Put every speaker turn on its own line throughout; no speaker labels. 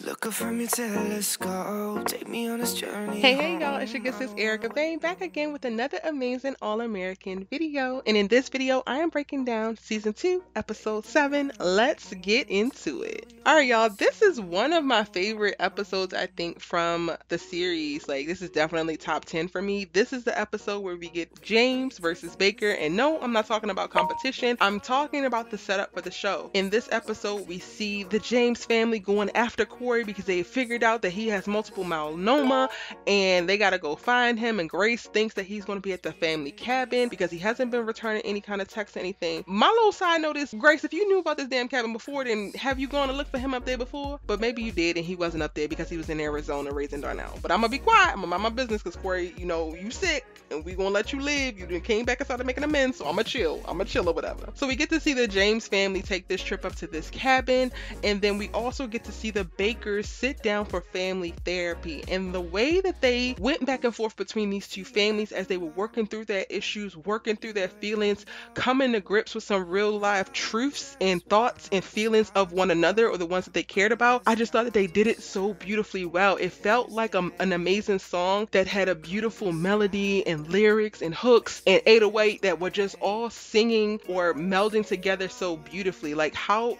Looking for me till let's go. Take me on this journey.
Hey y'all, it's your good sis Erica Bain back again with another amazing All-American video. And in this video, I am breaking down season 2, episode 7. Let's get into it. Alright y'all, this is one of my favorite episodes I think from the series. Like this is definitely top 10 for me. This is the episode where we get James versus Baker. And no, I'm not talking about competition. I'm talking about the setup for the show. In this episode, we see the James family going after Corey because they figured out that he has multiple myeloma and they gotta go find him. And Grace thinks that he's gonna be at the family cabin because he hasn't been returning any kind of text or anything. My little side note is, Grace, if you knew about this damn cabin before, then have you gone to look for him up there before? But maybe you did and he wasn't up there because he was in Arizona raising Darnell. But I'm gonna be quiet, I'm gonna mind my business because Corey, you know, you sick and we gonna let you live. You came back and started making amends, so I'ma chill or whatever. So we get to see the James family take this trip up to this cabin, and then we also get to see the Bakers sit down for family therapy. And the way that they went back and forth between these two families as they were working through their issues, working through their feelings, coming to grips with some real life truths and thoughts and feelings of one another or the ones that they cared about, I just thought that they did it so beautifully well. It felt like an amazing song that had a beautiful melody and lyrics and hooks and 808 that were just all singing or melding together so beautifully. Like how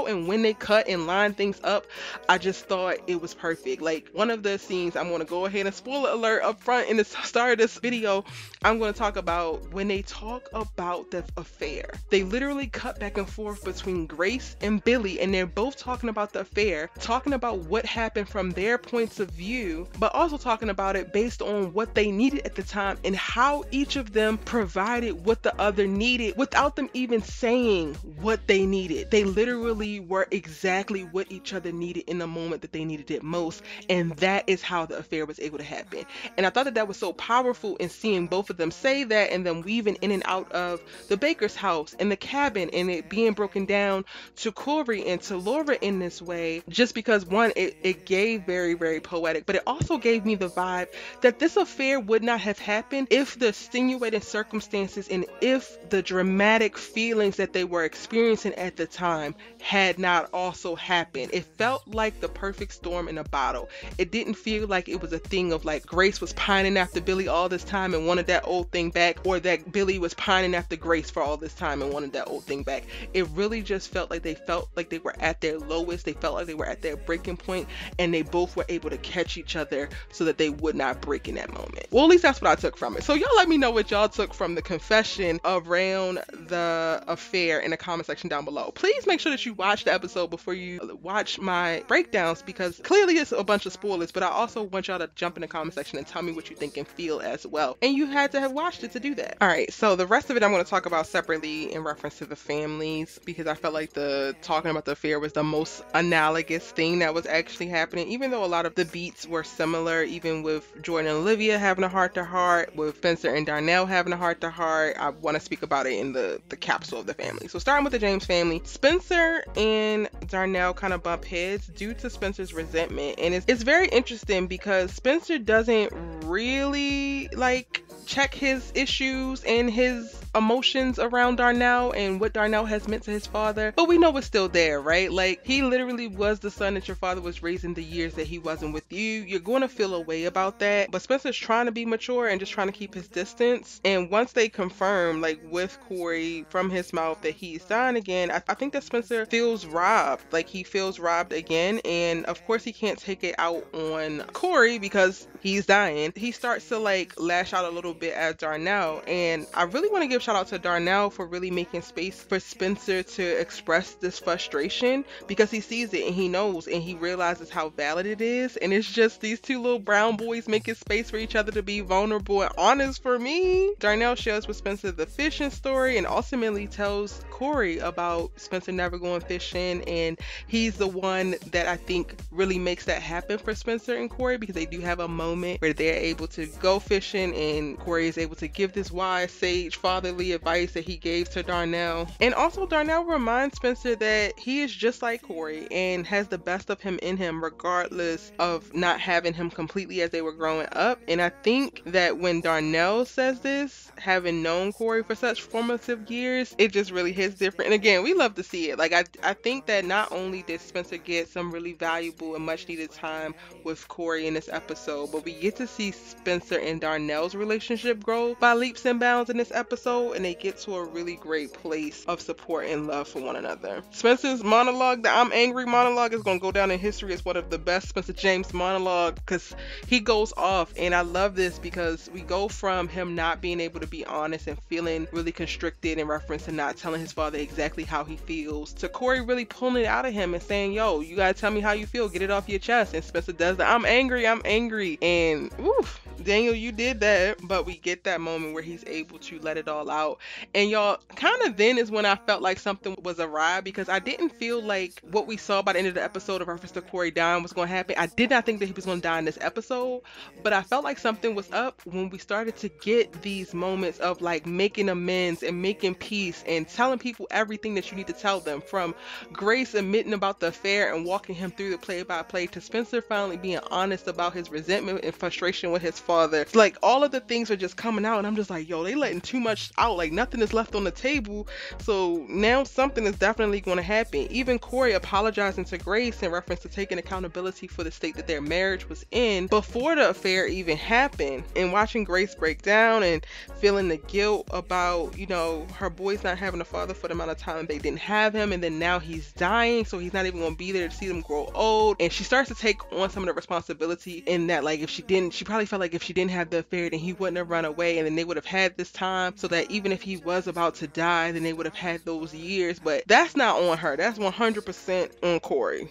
and when they cut and line things up, I just thought it was perfect. Like one of the scenes, I'm going to go ahead and spoiler alert up front in the start of this video, I'm going to talk about when they talk about the affair. They literally cut back and forth between Grace and Billy, and they're both talking about the affair, talking about what happened from their points of view, but also talking about it based on what they needed at the time and how each of them provided what the other needed without them even saying what they needed. They literally were exactly what each other needed in the moment that they needed it most, and that is how the affair was able to happen. And I thought that that was so powerful in seeing both of them say that and then weaving in and out of the Baker's house and the cabin and it being broken down to Corey and to Laura in this way, just because one, it gave very, very poetic, but it also gave me the vibe that this affair would not have happened if the extenuating circumstances and if the dramatic feelings that they were experiencing at the time had not also happened. It felt like the perfect storm in a bottle. It didn't feel like it was a thing of like Grace was pining after Billy all this time and wanted that old thing back, or that Billy was pining after Grace for all this time and wanted that old thing back. It really just felt like they were at their lowest. They felt like they were at their breaking point, and they both were able to catch each other so that they would not break in that moment. Well, at least that's what I took from it. So y'all let me know what y'all took from the confession around the affair in the comment section down below. Please make sure that you watch the episode before you watch my breakdowns, because clearly it's a bunch of spoilers, but I also want y'all to jump in the comment section and tell me what you think and feel as well. And you had to have watched it to do that. Alright, so the rest of it I'm going to talk about separately in reference to the families, because I felt like the talking about the affair was the most analogous thing that was actually happening, even though a lot of the beats were similar, even with Jordan and Olivia having a heart-to-heart, with Spencer and Darnell having a heart-to-heart. I want to speak about it in the capsule of the family. So starting with the James family, Spencer and Darnell kind of bump heads due to Spencer's resentment, and it's very interesting because Spencer doesn't really like check his issues and his emotions around Darnell and what Darnell has meant to his father, but we know it's still there, right? Like, he literally was the son that your father was raising the years that he wasn't with you. You're going to feel a way about that, but Spencer's trying to be mature and just trying to keep his distance. And once they confirm, like with Corey from his mouth, that he's dying again, I think that Spencer feels robbed. Like, he feels robbed again, and of course he can't take it out on Corey because he's dying. He starts to like lash out a little bit at Darnell, and I really want to give shout out to Darnell for really making space for Spencer to express this frustration, because he sees it and he knows and he realizes how valid it is. And it's just these two little brown boys making space for each other to be vulnerable and honest. For me, Darnell shares with Spencer the fishing story and ultimately tells Corey about Spencer never going fishing, and he's the one that I think really makes that happen for Spencer and Corey, because they do have a moment where they're able to go fishing and Corey is able to give this wise, sage, fatherly advice that he gave to Darnell. And also Darnell reminds Spencer that he is just like Corey and has the best of him in him, regardless of not having him completely as they were growing up. And I think that when Darnell says this, having known Corey for such formative years, it just really hits different. And again, we love to see it. Like, I think that not only did Spencer get some really valuable valuable and much needed time with Corey in this episode, but we get to see Spencer and Darnell's relationship grow by leaps and bounds in this episode, and they get to a really great place of support and love for one another. Spencer's monologue, the I'm angry monologue, is going to go down in history as one of the best Spencer James monologue because he goes off, and I love this because we go from him not being able to be honest and feeling really constricted in reference to not telling his father exactly how he feels to Corey really pulling it out of him and saying, yo, you gotta tell me how you feel, get it off your chest. And Spencer does the I'm angry, and oof, Daniel, you did that. But we get that moment where he's able to let it all out, and y'all, kind of then is when I felt like something was awry, because I didn't feel like what we saw by the end of the episode of reference to Corey dying was going to happen. I did not think that he was going to die in this episode, but I felt like something was up when we started to get these moments of like making amends and making peace and telling people everything that you need to tell them, from Grace admitting about the affair and walking him through the play-by-play to Spencer finally being honest about his resentment and frustration with his father. It's like all of the things are just coming out, and I'm just like, yo, they letting too much out, like nothing is left on the table. So now something is definitely going to happen. Even Corey apologizing to Grace in reference to taking accountability for the state that their marriage was in before the affair even happened, and watching Grace break down and feeling the guilt about, you know, her boys not having a father for the amount of time they didn't have him, and then now he's dying, so he's not even going to be there to see them grow old. And she starts to take on some of the responsibility in that, like, if she didn't, she probably felt like if she didn't have the affair, then he wouldn't have run away, and then they would have had this time, so that even if he was about to die, then they would have had those years. But that's not on her, that's 100% on Corey.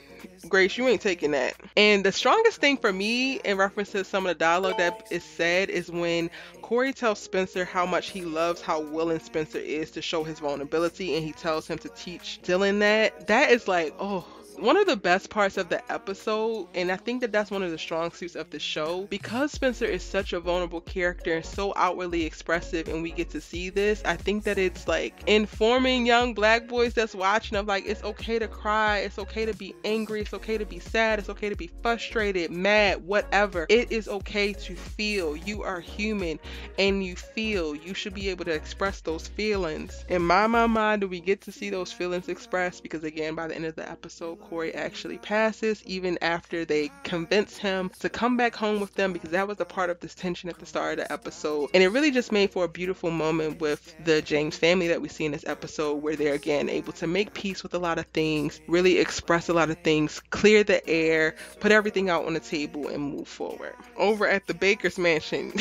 Grace, you ain't taking that. And the strongest thing for me in reference to some of the dialogue that is said is when Corey tells Spencer how much he loves how willing Spencer is to show his vulnerability, and he tells him to teach Dillon that. That is like, oh, one of the best parts of the episode, and I think that that's one of the strong suits of the show, because Spencer is such a vulnerable character and so outwardly expressive, and we get to see this. I think that it's like informing young black boys that's watching of like, it's okay to cry, it's okay to be angry, it's okay to be sad, it's okay to be frustrated, mad, whatever. It is okay to feel. You are human and you feel. You should be able to express those feelings. In my mind, do we get to see those feelings expressed? Because again, by the end of the episode, Corey actually passes, even after they convince him to come back home with them, because that was a part of this tension at the start of the episode. And it really just made for a beautiful moment with the James family that we see in this episode, where they're again able to make peace with a lot of things, really express a lot of things, clear the air, put everything out on the table, and move forward. Over at the BAKERS mansion,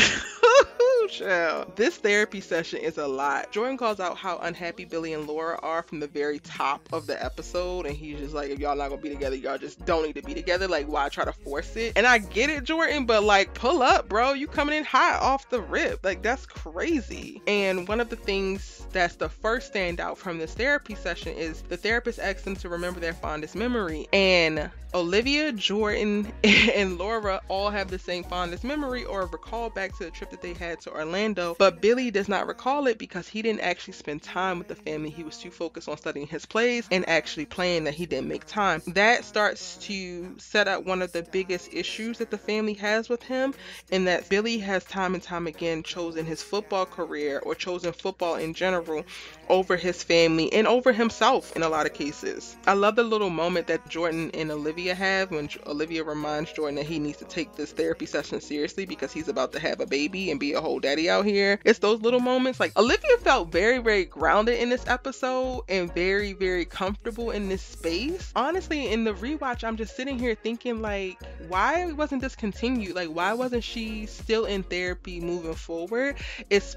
child, this therapy session is a lot. Jordan calls out how unhappy Billy and Laura are from the very top of the episode, and he's just like, if y'all not gonna be together, y'all just don't need to be together. Like, why try to force it? And I get it, Jordan, but like, pull up, bro. You coming in hot off the rip. Like, that's crazy. And one of the things that's the first standout from this therapy session is the therapist asks them to remember their fondest memory, and Olivia, Jordan, and Laura all have the same fondest memory or recall back to the trip that they had to Orlando, but Billy does not recall it because he didn't actually spend time with the family. He was too focused on studying his plays and actually playing that he didn't make time. That starts to set up one of the biggest issues that the family has with him, and that Billy has time and time again chosen his football career, or chosen football in general, over his family and over himself in a lot of cases. I love the little moment that Jordan and Olivia have when Olivia reminds Jordan that he needs to take this therapy session seriously because he's about to have a baby and be a whole daddy out here. It's those little moments. Like, Olivia felt very, very grounded in this episode and very, very comfortable in this space. Honestly, in the rewatch, I'm just sitting here thinking, like, why wasn't this continued? Like, why wasn't she still in therapy moving forward?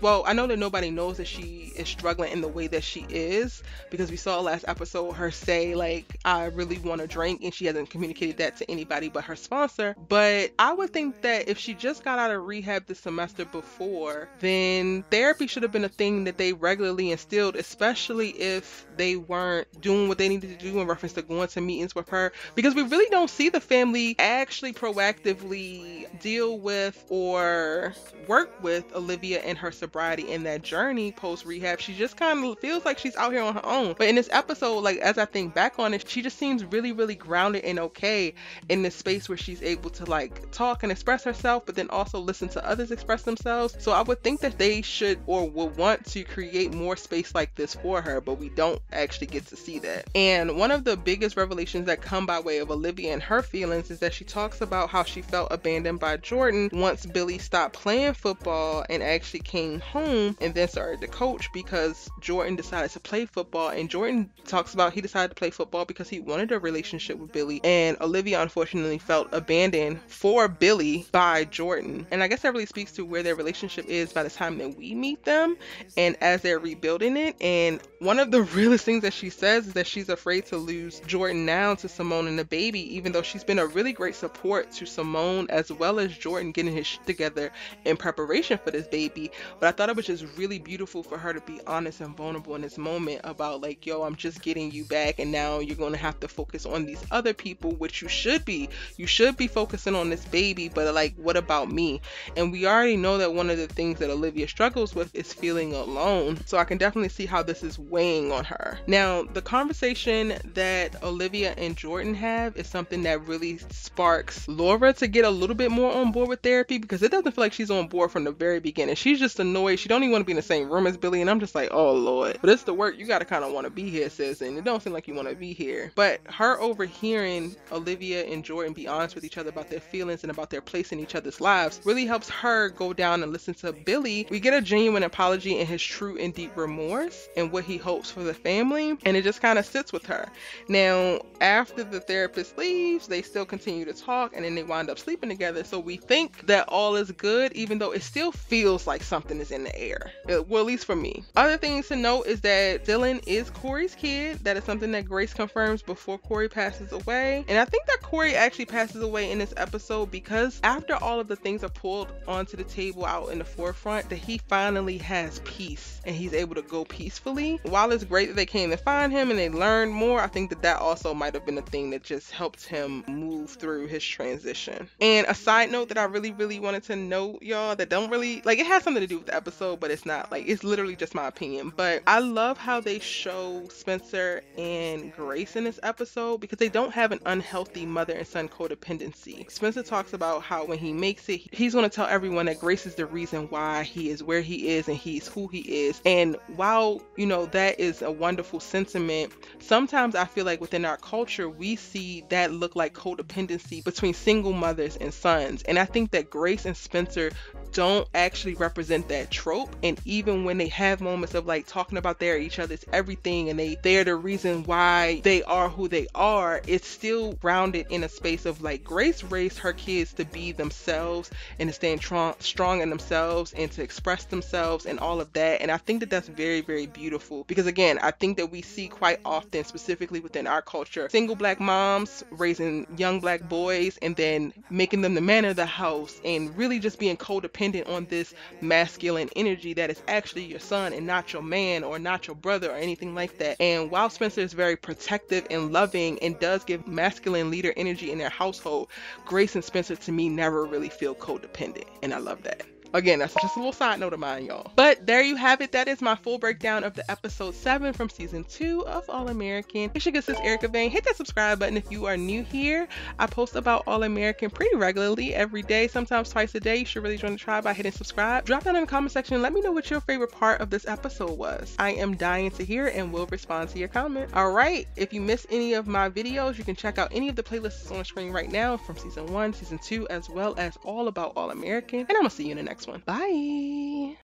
Well, I know that nobody knows that she is struggling in the way that she is, because we saw last episode her say, like, I really want to drink, and she hasn't communicated that to anybody but her sponsor. But I would think that if she just got out of rehab this semester before, then therapy should have been a thing that they regularly instilled, especially if they weren't doing what they needed to do in reference to going to meetings with her, because we really don't see the family actually proactively deal with or work with Olivia and her sobriety in that journey post rehab. She just kind of feels like she's out here on her own. But in this episode, like, as I think back on it, she just seems really, really grounded and okay in this space where she's able to like talk and express herself, but then also listen to others express themselves. So I would think that they should or would want to create more space like this for her, but we don't actually get to see that. And one of the biggest revelations that come by way of Olivia and her feelings is that she talks about how she felt abandoned by Jordan once Billy stopped playing football and actually came home and then started to coach, because Jordan decided to play football. And Jordan talks about he decided to play football because he wanted a relationship with Billy, and Olivia unfortunately felt abandoned for Billy by Jordan. And I guess that really speaks to where their relationship is by the time that we meet them and as they're rebuilding it. And one of the realest things that she says is that she's afraid to lose Jordan now to Simone and the baby, even though she's been a really great support to Simone as well as Jordan getting his shit together in preparation for this baby. But I thought it was just really beautiful for her to be honest and vulnerable in this moment about like, yo, I'm just getting you back, and now you're going to have to focus on these other people, which you should be focusing on this baby, but like, what about me? And we already know that one of the things that Olivia struggles with is feeling alone, so I can definitely see how this is weighing on her. Now, the conversation that Olivia and Jordan have is something that really sparks Laura to get a little bit more on board with therapy, because it doesn't feel like she's on board from the very beginning. She's just annoyed. She don't even want to be in the same room as Billy, and I'm just like, oh Lord. But it's the work. You gotta kind of want to be here, sis, and it don't seem like you want to be here. But her overhearing Olivia and Jordan be honest with each other about their feelings and about their place in each other's lives really helps her go down and listen to Billy. We get a genuine apology and his true and deep remorse and what he hopes for the family, and it just kind of sits with her. Now, after the therapist leaves, they still continue to talk, and then they wind up sleeping together. So we think that all is good, even though it still feels like something is in the air. Well, at least for me. Other things to note is that Dillon is Corey's kid. That is something that Grace confirms before Corey passes away. And I think that Corey actually passes away in this episode because after all of the things are pulled onto the table out in the forefront, that he finally has peace and he's able to go peacefully. While it's great that they came to find him and they learned more, I think that that also might have been a thing that just helped him move through his transition. And a side note that I really wanted to note, y'all, that don't really, like, it has something to do with the episode, but it's not, like, it's literally just my opinion. But I love how they show Spencer and Grace in this episode, because they don't have an unhealthy mother and son codependency. Spencer talks about how when he makes it, he's going to tell everyone that Grace is the reason why he is where he is and he's who he is. And while, you know, that is a wonderful sentiment, sometimes I feel like within our culture, we see that look like codependency between single mothers and sons. And I think that Grace and Spencer don't actually represent that trope. And even when they have moments of like talking about they're each other's everything and they're the reason why they are who they are, it's still grounded in a space of like, Grace raised her kids to be themselves and to stand strong in themselves and to express themselves and all of that. And I think that that's very beautiful, because again, I think that we see quite often, specifically within our culture, single black moms raising young black boys and then making them the man of the house and really just being codependent on this masculine energy that is actually your son and not your man or not your brother or anything like that. And while Spencer is very protective and loving and does give masculine leader energy in their household, Grace and Spencer to me never really feel codependent, and I love that. Again, that's just a little side note of mine, y'all. But there you have it. That is my full breakdown of the episode 7 from season 2 of All American. It's your good sis Erica Vane. Hit that subscribe button if you are new here. I post about All American pretty regularly every day, sometimes twice a day. You should really join the tribe by hitting subscribe. Drop down in the comment section and let me know what your favorite part of this episode was. I am dying to hear and will respond to your comment. All right, if you missed any of my videos, you can check out any of the playlists on the screen right now from season 1, season 2, as well as all about All American. And I'm gonna see you in the next one. Bye.